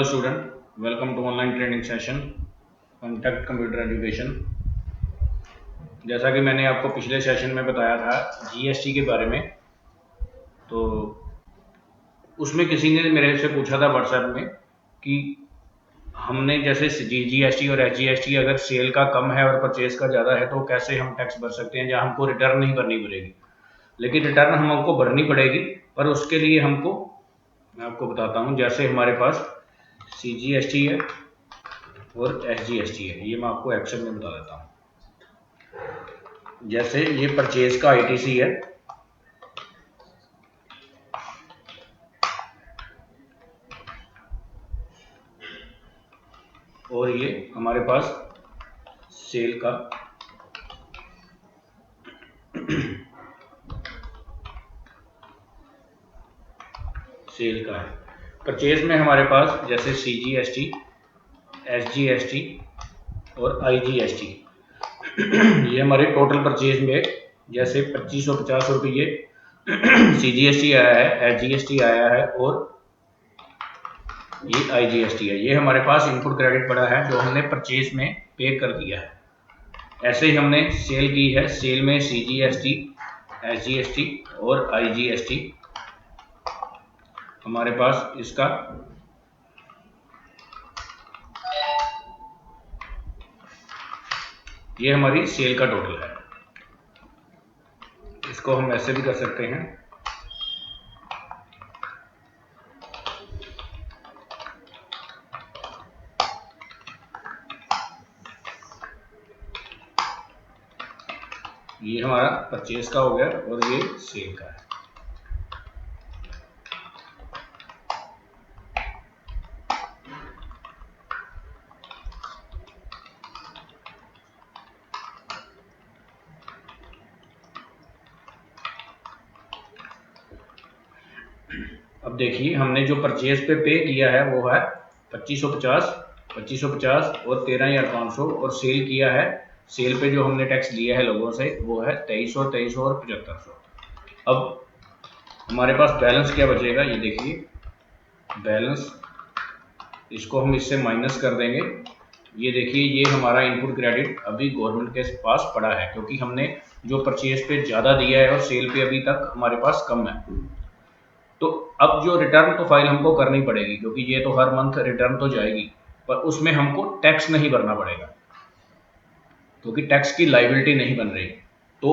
Hello student, welcome to online training session contact computer education. जैसा कि मैंने आपको पिछले सेशन में बताया था जीएसटी के बारे में, तो उसमें किसी ने मेरे से पूछा था व्हाट्सएप में कि हमने जैसे जीएसटी और एसजीएसटी अगर सेल का कम है और परचेज का ज़्यादा है तो कैसे हम टैक्स भर सकते हैं या हमको रिटर्न नहीं भरनी पड़ेगी। लेकिन रिटर्न हमको भरनी पड़ेगी, पर उसके लिए हमको, मैं आपको बताता हूँ, जैसे हमारे पास सीजीएसटी है और एसजीएसटी है, ये मैं आपको एक्शन में बता देता हूँ। जैसे ये परचेज का आईटीसी है, और ये हमारे पास सेल का है। परचेज में हमारे पास जैसे सीजीएसटी, एसजीएसटी और आईजीएसटी, ये हमारे टोटल परचेज में जैसे 2550 रुपये सीजीएसटी आया है, एसजीएसटी आया है और ये आईजीएसटी है। ये हमारे पास इनपुट क्रेडिट पड़ा है जो हमने परचेज में पे कर दिया है। ऐसे ही हमने सेल की है, सेल में सीजीएसटी, एसजीएसटी और आईजीएसटी हमारे पास इसका ये हमारी सेल का टोटल है। इसको हम ऐसे भी कर सकते हैं, ये हमारा परचेज का हो गया और ये सेल का है। अब देखिए, हमने जो परचेज पे किया है वो है 2550 और 13,500, और सेल किया है, सेल पे जो हमने टैक्स लिया है लोगों से वो है 2300 और 7500। अब हमारे पास बैलेंस क्या बचेगा, ये देखिए बैलेंस, इसको हम इससे माइनस कर देंगे। ये देखिए, ये हमारा इनपुट क्रेडिट अभी गवर्नमेंट के पास पड़ा है क्योंकि हमने जो परचेज पे ज़्यादा दिया है और सेल पे अभी तक हमारे पास कम है। तो अब जो रिटर्न तो फाइल हमको करनी पड़ेगी क्योंकि ये तो हर मंथ रिटर्न तो जाएगी, पर उसमें हमको टैक्स नहीं भरना पड़ेगा क्योंकि टैक्स की लायबिलिटी नहीं बन रही। तो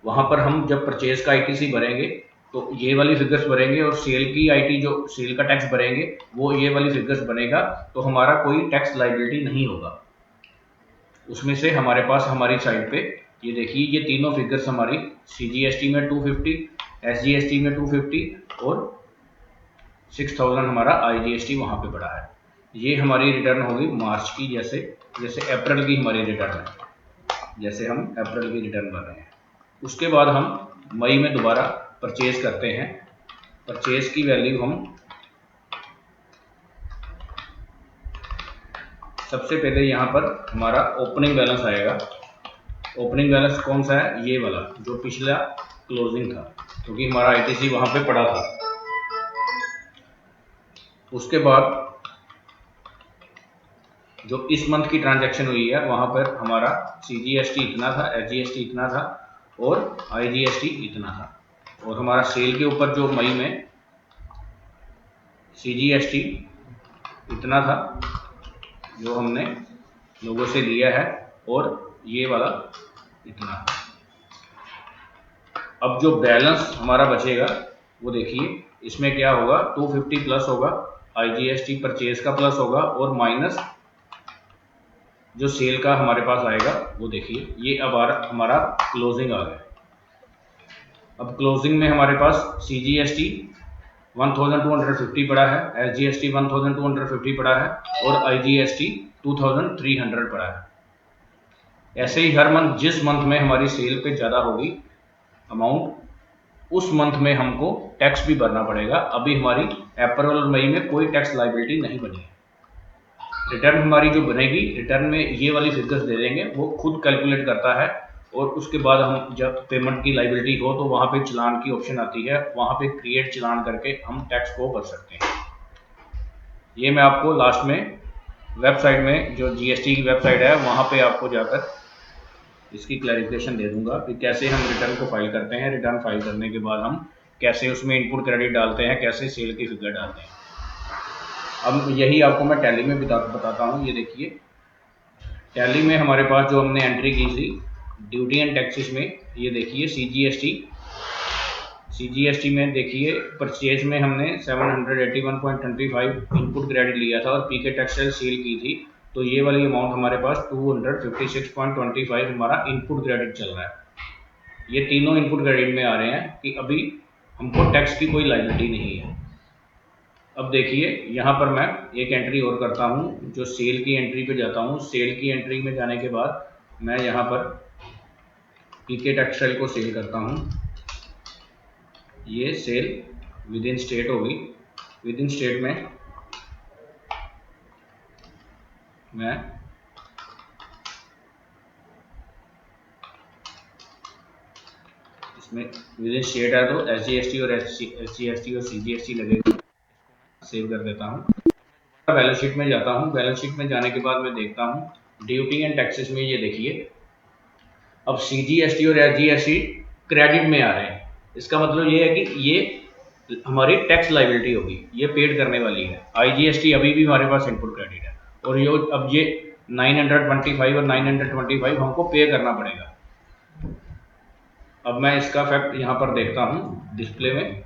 वहाँ पर हम जब परचेज का आईटीसी भरेंगे तो ये वाली फिगर्स भरेंगे और सेल की आईटी जो सेल का टैक्स भरेंगे वो ये वाली फिगर्स बनेगा, तो हमारा कोई टैक्स लायबिलिटी नहीं होगा। उसमें से हमारे पास हमारी साइड पे ये देखिए, ये तीनों फिगर्स हमारी सीजीएसटी में 250, एसजीएसटी में 250 और 6000 हमारा आईजीएसटी वहाँ पे पड़ा है। ये हमारी रिटर्न होगी मार्च की, जैसे अप्रैल की हमारी रिटर्न है, जैसे हम अप्रैल की रिटर्न भर रहे हैं। उसके बाद हम मई में दोबारा परचेज करते हैं। परचेज की वैल्यू हम सबसे पहले यहाँ पर हमारा ओपनिंग बैलेंस आएगा। ओपनिंग बैलेंस कौन सा है, ये वाला जो पिछला क्लोजिंग था, क्योंकि हमारा आईटीसी वहाँ पे पड़ा था। उसके बाद जो इस मंथ की ट्रांजैक्शन हुई है वहाँ पर हमारा सीजीएसटी इतना था, एसजीएसटी इतना था और आईजीएसटी इतना था, और हमारा सेल के ऊपर जो मई में सीजीएसटी इतना था जो हमने लोगों से लिया है, और ये वाला इतना है। अब जो बैलेंस हमारा बचेगा वो देखिए, इसमें क्या होगा, 250 प्लस होगा, आईजीएसटी परचेज का प्लस होगा और माइनस जो सेल का हमारे पास आएगा वो देखिए, ये अब हमारा क्लोजिंग आ गया। अब क्लोजिंग में हमारे पास सीजीएसटी 1250 पड़ा है, एसजीएसटी 1250 पड़ा है और आईजीएसटी 2300 पड़ा है। ऐसे ही हर मंथ जिस मंथ में हमारी सेल पे ज़्यादा होगी अमाउंट, उस मंथ में हमको टैक्स भी भरना पड़ेगा। अभी हमारी अप्रैल और मई में कोई टैक्स लायबिलिटी नहीं बनी है। रिटर्न हमारी जो बनेगी, रिटर्न में ये वाली फिगर्स दे देंगे, वो खुद कैलकुलेट करता है, और उसके बाद हम जब पेमेंट की लायबिलिटी हो तो वहाँ पे चलान की ऑप्शन आती है, वहाँ पे क्रिएट चलान करके हम टैक्स को भर सकते हैं। ये मैं आपको लास्ट में वेबसाइट में, जो जीएसटी की वेबसाइट है, वहाँ पे आपको जाकर इसकी क्लैरिफिकेशन दे दूंगा कि कैसे हम रिटर्न को फाइल करते हैं। रिटर्न फाइल करने के बाद हम कैसे उसमें इनपुट क्रेडिट डालते हैं, कैसे सेल की फिगर डालते हैं। अब यही आपको मैं टैली में बताता हूँ। ये देखिए, टैली में हमारे पास जो हमने एंट्री की थी ड्यूटी एंड टैक्सेस में, ये देखिए सीजीएसटी में देखिए परचेज में हमने 781.25 इनपुट क्रेडिट लिया था और पीके टेक्सटाइल सेल की थी, तो ये वाली अमाउंट हमारे पास 256.25 हमारा इनपुट क्रेडिट चल रहा है। ये तीनों इनपुट क्रेडिट में आ रहे हैं कि अभी हमको टैक्स की कोई लायबिलिटी नहीं है। अब देखिए, यहाँ पर मैं एक एंट्री और करता हूँ, जो सेल की एंट्री पे जाता हूँ। सेल की एंट्री में जाने के बाद मैं यहाँ पर पीके टेक्सटाइल को सेल करता हूँ। ये सेल विद इन स्टेट होगी। विद इन स्टेट में मैं इसमें विद इन स्टेट है तो एसजीएसटी और एसजीएसटी और सीजीएसटी लगेगा। सेव कर देता हूँ। बैलेंस शीट में जाता हूँ। बैलेंस शीट में जाने के बाद मैं देखता हूँ ड्यूटी एंड टैक्सेस में, ये देखिए अब सीजीएसटी और एसजीएसटी क्रेडिट में आ रहे हैं। इसका मतलब ये है कि ये हमारी टैक्स लायबिलिटी होगी, ये पेड करने वाली है। आईजीएसटी अभी भी हमारे पास इनपुट क्रेडिट है और ये अब ये 925 और 925 हमको पे करना पड़ेगा। अब मैं इसका फैक्ट यहाँ पर देखता हूँ डिस्प्ले में।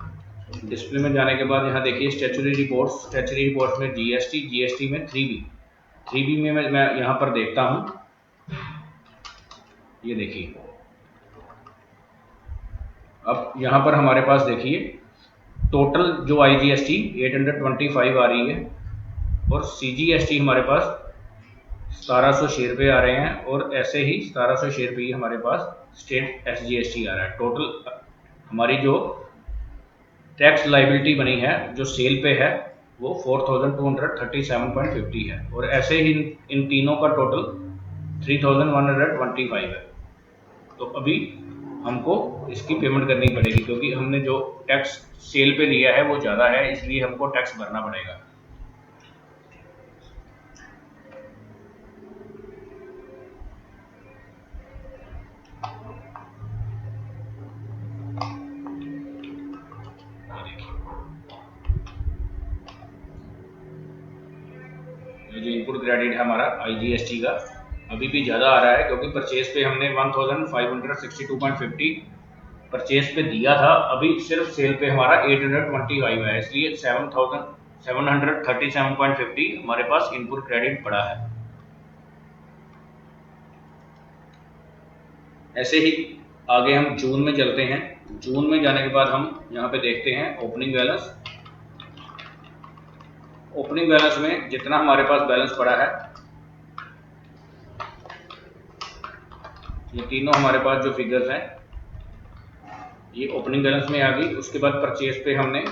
डिस्प्ले में जाने के बाद यहाँ देखिए स्टैट्यूटरी रिपोर्ट्स। स्टैट्यूटरी रिपोर्ट्स में जीएसटी में 3B में मैं यहाँ पर देखता हूँ। ये देखिए, अब यहाँ पर हमारे पास देखिए टोटल जो आईजीएसटी 825 आ रही है और सीजीएसटी हमारे पास 1706 रुपये आ रहे हैं और ऐसे ही 1706 रुपये हमारे पास स्टेट एसजीएसटी आ रहा है। टोटल हमारी जो टैक्स लाइबिलिटी बनी है जो सेल पे है वो 4237.50 है और ऐसे ही इन तीनों का टोटल 3125 है। तो अभी हमको इसकी पेमेंट करनी पड़ेगी क्योंकि हमने जो टैक्स सेल पे लिया है वो ज़्यादा है, इसलिए हमको टैक्स भरना पड़ेगा। जो इनपुट क्रेडिट है हमारा आईजीएसटी का अभी भी ज़्यादा आ रहा है क्योंकि परचेज पे हमने 1562.50 परचेज पे दिया था, अभी सिर्फ सेल पे हमारा 825 है, इसलिए 7737.50 हमारे पास इनपुट क्रेडिट पड़ा है। ऐसे ही आगे हम जून में चलते हैं। जून में जाने के बाद हम यहाँ पे देखते हैं ओपनिंग बैलेंस। ओपनिंग बैलेंस में जितना हमारे पास बैलेंस पड़ा है, ये तीनों हमारे पास जो फिगर्स हैं ये ओपनिंग बैलेंस में आ गई। उसके बाद परचेज पे हमने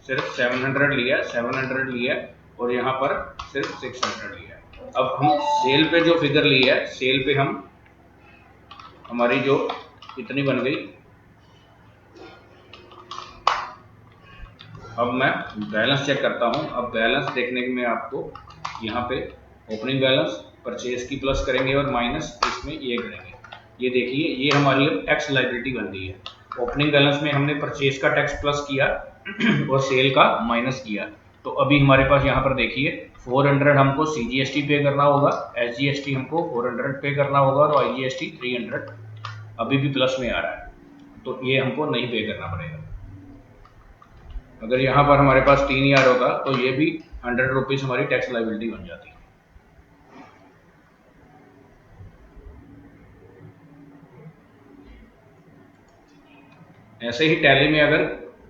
सिर्फ 700 लिया और यहाँ पर सिर्फ 600 लिया। अब हम सेल पे जो फिगर ली है, सेल पे हम हमारी जो कितनी बन गई। अब मैं बैलेंस चेक करता हूँ। अब बैलेंस देखने में आपको यहाँ पे ओपनिंग बैलेंस परचेज की प्लस करेंगे और माइनस इसमें ये करेंगे। ये देखिए, ये हमारी अब टैक्स लायबिलिटी बन गई है। ओपनिंग बैलेंस में हमने परचेज का टैक्स प्लस किया और सेल का माइनस किया। तो अभी हमारे पास यहाँ पर देखिए 400 हमको सीजीएसटी पे करना होगा, एसजीएसटी हमको 400 पे करना होगा और आईजीएसटी 300 अभी भी प्लस में आ रहा है, तो ये हमको नहीं पे करना पड़ेगा। अगर यहाँ पर हमारे पास 3000 होगा तो ये भी 100 रुपीज़ हमारी टैक्स लायबिलिटी बन जाती है। ऐसे ही टैली में अगर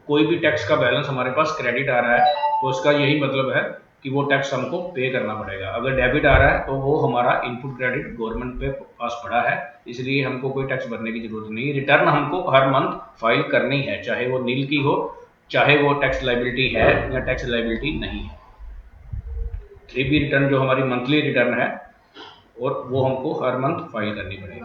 कोई भी टैक्स का बैलेंस हमारे पास क्रेडिट आ रहा है तो उसका यही मतलब है कि वो टैक्स हमको पे करना पड़ेगा। अगर डेबिट आ रहा है तो वो हमारा इनपुट क्रेडिट गवर्नमेंट पे पास पड़ा है, इसलिए हमको कोई टैक्स भरने की जरूरत नहीं। रिटर्न हमको हर मंथ फाइल करनी है, चाहे वो नील की हो, चाहे वो टैक्स लायबिलिटी है या टैक्स लायबिलिटी नहीं है। 3B रिटर्न जो हमारी मंथली रिटर्न है और वो हमको हर मंथ फाइल करनी पड़ेगी।